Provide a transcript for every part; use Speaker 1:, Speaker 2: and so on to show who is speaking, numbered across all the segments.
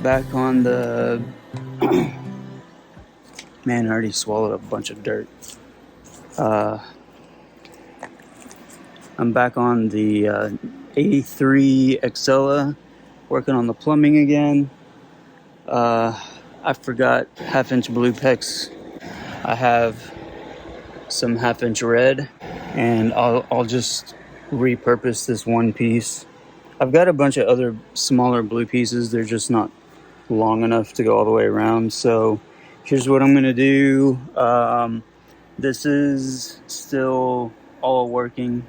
Speaker 1: back on the man, I already swallowed a bunch of dirt. I'm back on the A3 Excella, working on the plumbing again. I forgot half-inch blue PEX. I have some half-inch red, and I'll just repurpose this one piece. I've got a bunch of other smaller blue pieces. They're just not long enough to go all the way around. So here's what I'm gonna do. This is still all working,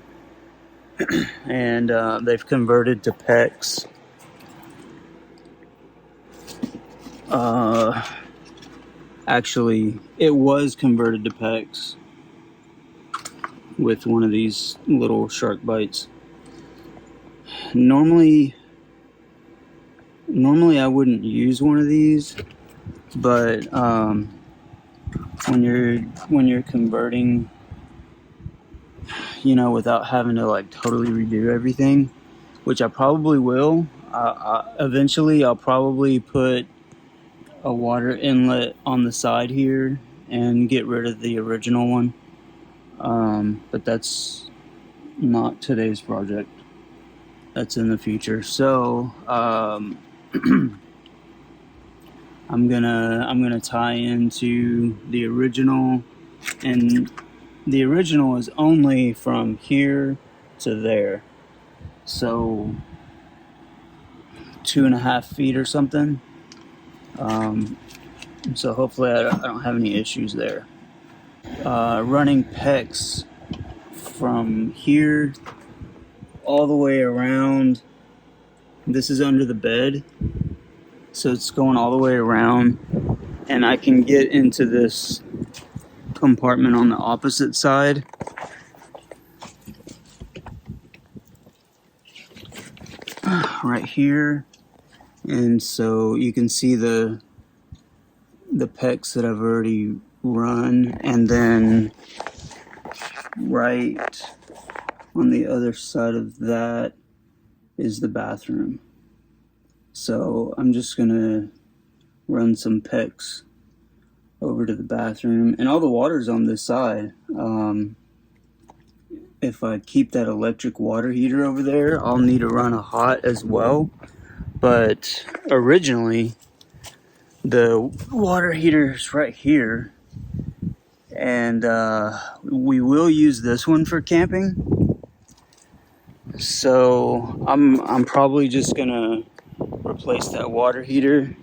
Speaker 1: and they've converted to PEX. Actually, it was converted to PEX with one of these little shark bites. Normally I wouldn't use one of these, but when you're converting, without having to like totally redo everything, which I probably will. Eventually, I'll probably put a water inlet on the side here and get rid of the original one. But that's not today's project. That's in the future. So I'm gonna tie into the original, and the original is only from here to there, so 2.5 feet or something. So hopefully I don't have any issues there. Running PEX from here all the way around. This is under the bed, so it's going all the way around, and I can get into this compartment on the opposite side. Right here. And so you can see the PEX that I've already run, and then right on the other side of that is the bathroom. So I'm just gonna run some PEX over to the bathroom, and all the water's on this side. If I keep that electric water heater over there, I'll need to run a hot as well. But originally, the water heater is right here, and we will use this one for camping. So I'm probably just gonna replace that water heater.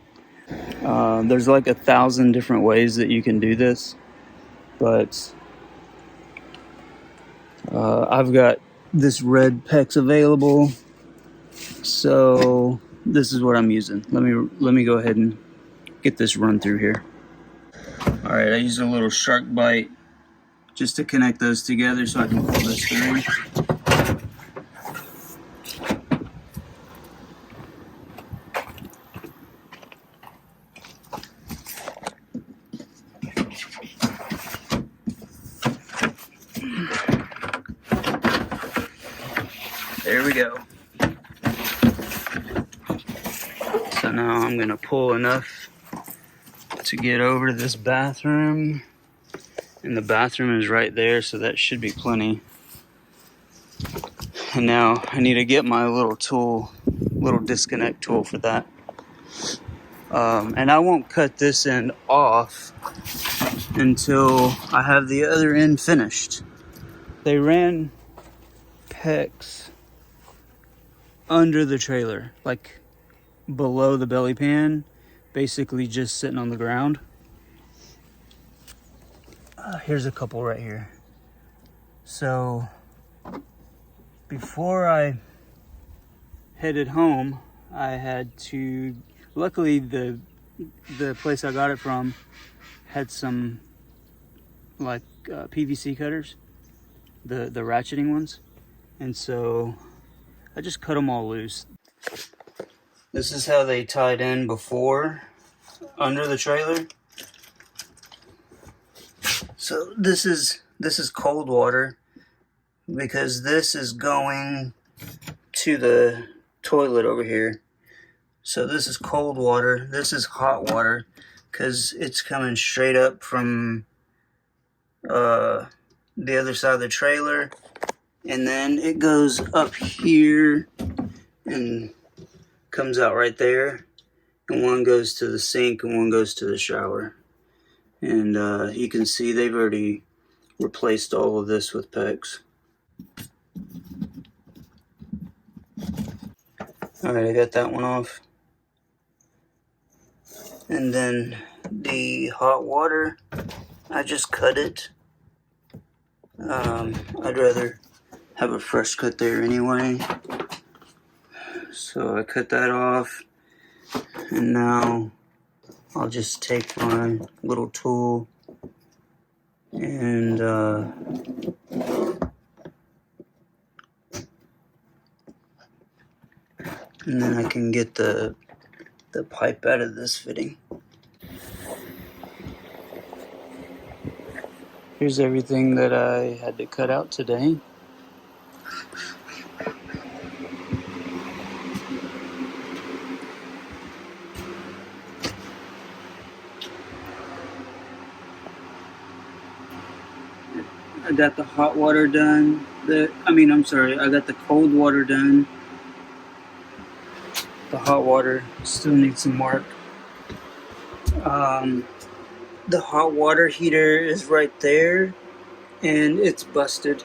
Speaker 1: There's like 1,000 different ways that you can do this, but I've got this red PEX available, so this is what I'm using. Let me go ahead and get this run through here. All right, I used a little shark bite just to connect those together so I can pull this through. There we go. So now I'm gonna pull enough to get over to this bathroom, and the bathroom is right there, so that should be plenty. And now I need to get my little disconnect tool for that. And I won't cut this end off until I have the other end finished. They ran PEX under the trailer, like below the belly pan, basically just sitting on the ground. Here's a couple right here. So before I headed home, I had to, luckily the place I got it from had some like PVC cutters, the ratcheting ones, and so I just cut them all loose. This is how they tied in before, under the trailer. So this is cold water, because this is going to the toilet over here. So this is cold water. This is hot water because it's coming straight up from the other side of the trailer. And then it goes up here and comes out right there. And one goes to the sink and one goes to the shower. And you can see they've already replaced all of this with PEX. Alright, I got that one off. And then the hot water, I just cut it. I'd rather have a fresh cut there anyway. So I cut that off. And now I'll just take my little tool and then I can get the pipe out of this fitting. Here's everything that I had to cut out today. I got the hot water done. I got the cold water done. The hot water still needs some work. The hot water heater is right there, and it's busted.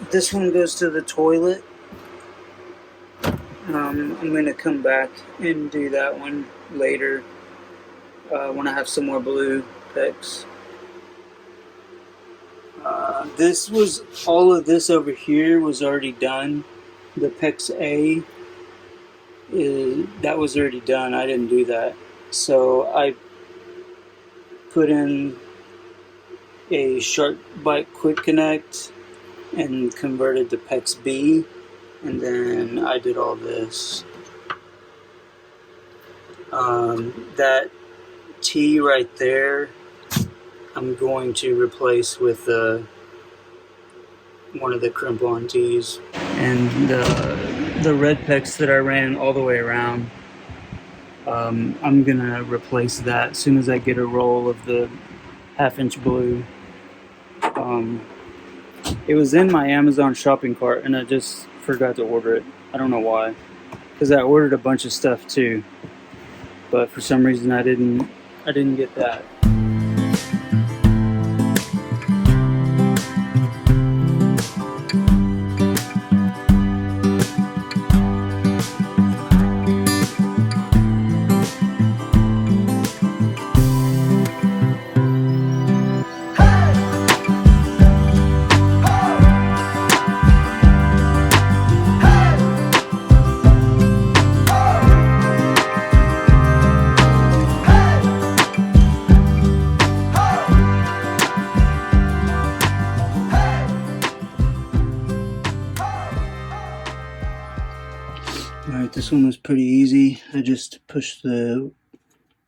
Speaker 1: This one goes to the toilet. I'm going to come back and do that one later when I have some more blue PEX. All of this over here was already done. The PEX A, that was already done. I didn't do that. So I put in a Shark Bite Quick Connect and converted to PEX B. And then I did all this. That T right there, I'm going to replace with one of the crimp-on T's. And the red PEX that I ran all the way around, I'm gonna replace that as soon as I get a roll of the 1/2-inch blue. It was in my Amazon shopping cart and I just forgot to order it. I don't know why, because I ordered a bunch of stuff too, but for some reason I didn't get that. Alright, this one was pretty easy. I just pushed the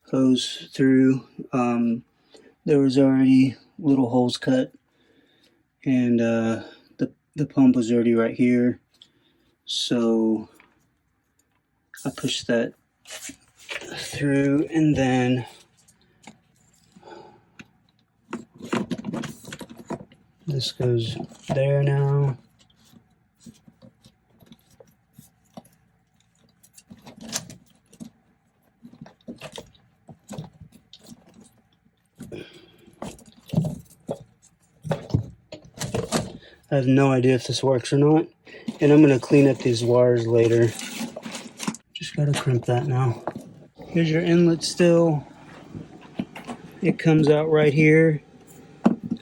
Speaker 1: hose through. There was already little holes cut, and the pump was already right here. So I pushed that through, and then this goes there now. I have no idea if this works or not, and I'm going to clean up these wires later. Just got to crimp that now. Here's your inlet still. It comes out right here.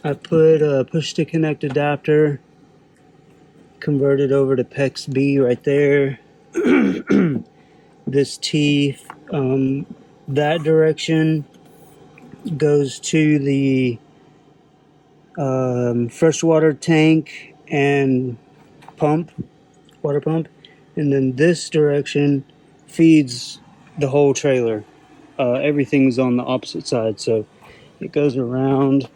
Speaker 1: I put a push-to-connect adapter, converted over to PEX B right there. This T, that direction goes to the freshwater tank and water pump, and then this direction feeds the whole trailer. Everything's on the opposite side, so it goes around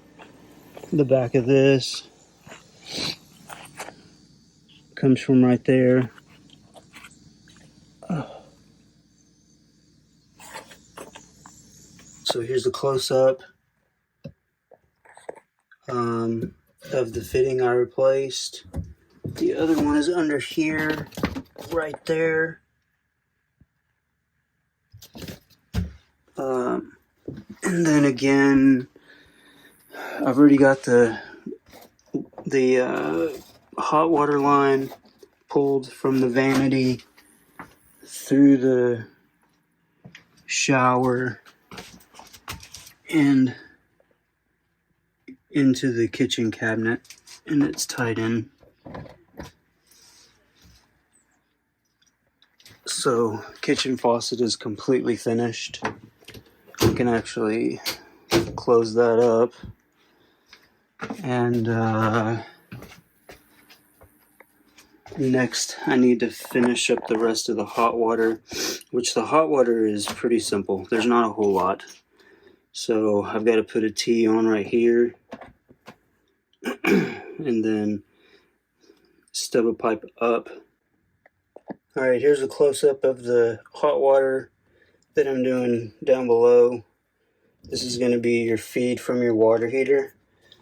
Speaker 1: the back of this Comes from right there. So here's the close-up of the fitting I replaced. The other one is under here, right there. And then again, I've already got the hot water line pulled from the vanity through the shower and into the kitchen cabinet, and it's tied in. So kitchen faucet is completely finished. We can actually close that up, and next I need to finish up the rest of the hot water, which the hot water is pretty simple. There's not a whole lot. So I've got to put a T on right here and then stub a pipe up. Alright, here's a close-up of the hot water that I'm doing down below. This is going to be your feed from your water heater,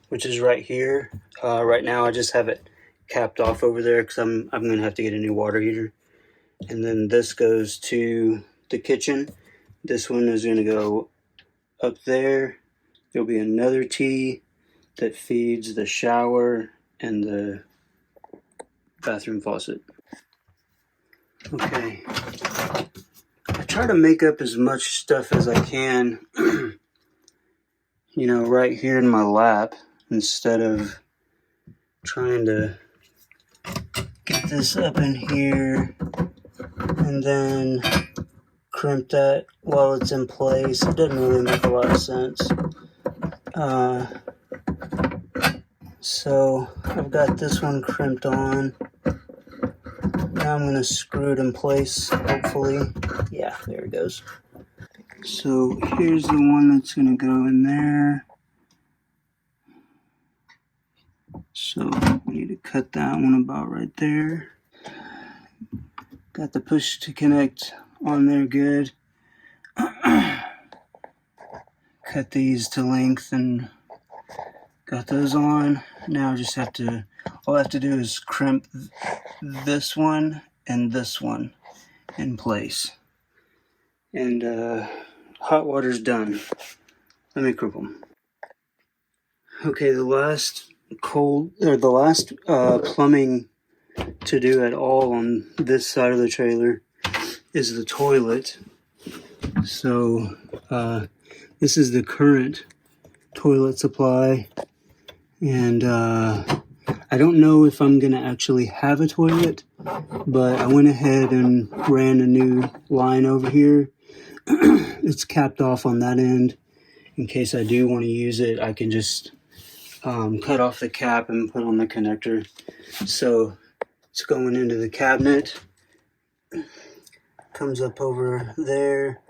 Speaker 1: which is right here. Right now I just have it capped off over there because I'm going to have to get a new water heater. And then this goes to the kitchen. This one is going to go up there. There'll be another T that feeds the shower and the bathroom faucet. Okay. I try to make up as much stuff as I can, you know, right here in my lap, instead of trying to get this up in here and then crimp that while it's in place. It doesn't really make a lot of sense. So I've got this one crimped on. Now I'm going to screw it in place, hopefully. Yeah, there it goes. So here's the one that's going to go in there. So we need to cut that one about right there. Got the push to connect on there good. Cut these to length and got those on. Now I just have to, all I have to do is crimp this one and this one in place. And hot water's done. Let me crimp them. Okay, the last plumbing to do at all on this side of the trailer is the toilet. So this is the current toilet supply, and I don't know if I'm gonna actually have a toilet, but I went ahead and ran a new line over here. It's capped off on that end. In case I do want to use it, I can just cut off the cap and put on the connector. So it's going into the cabinet, comes up over there,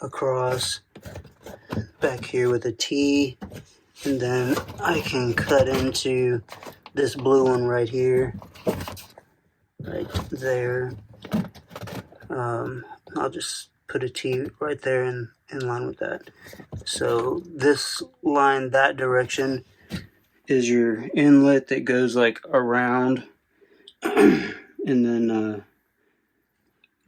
Speaker 1: across, back here with a T, and then I can cut into this blue one right here, right there. I'll just put a T right there in line with that. So this line that direction is your inlet that goes like around, and then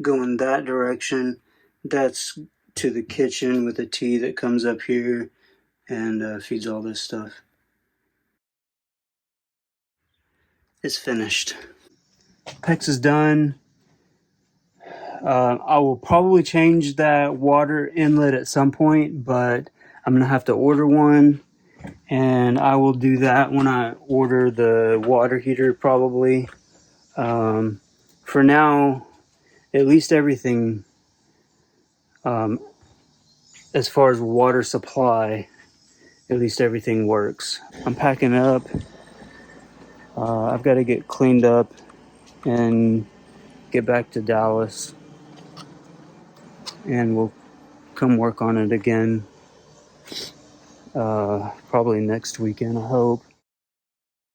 Speaker 1: going that direction, that's to the kitchen with a T that comes up here and feeds all this stuff. It's finished. PEX is done. I will probably change that water inlet at some point, but I'm gonna have to order one, and I will do that when I order the water heater probably. For now, at least everything as far as water supply, at least everything works. I'm packing up. I've got to get cleaned up and get back to Dallas, and we'll come work on it again probably next weekend, I hope.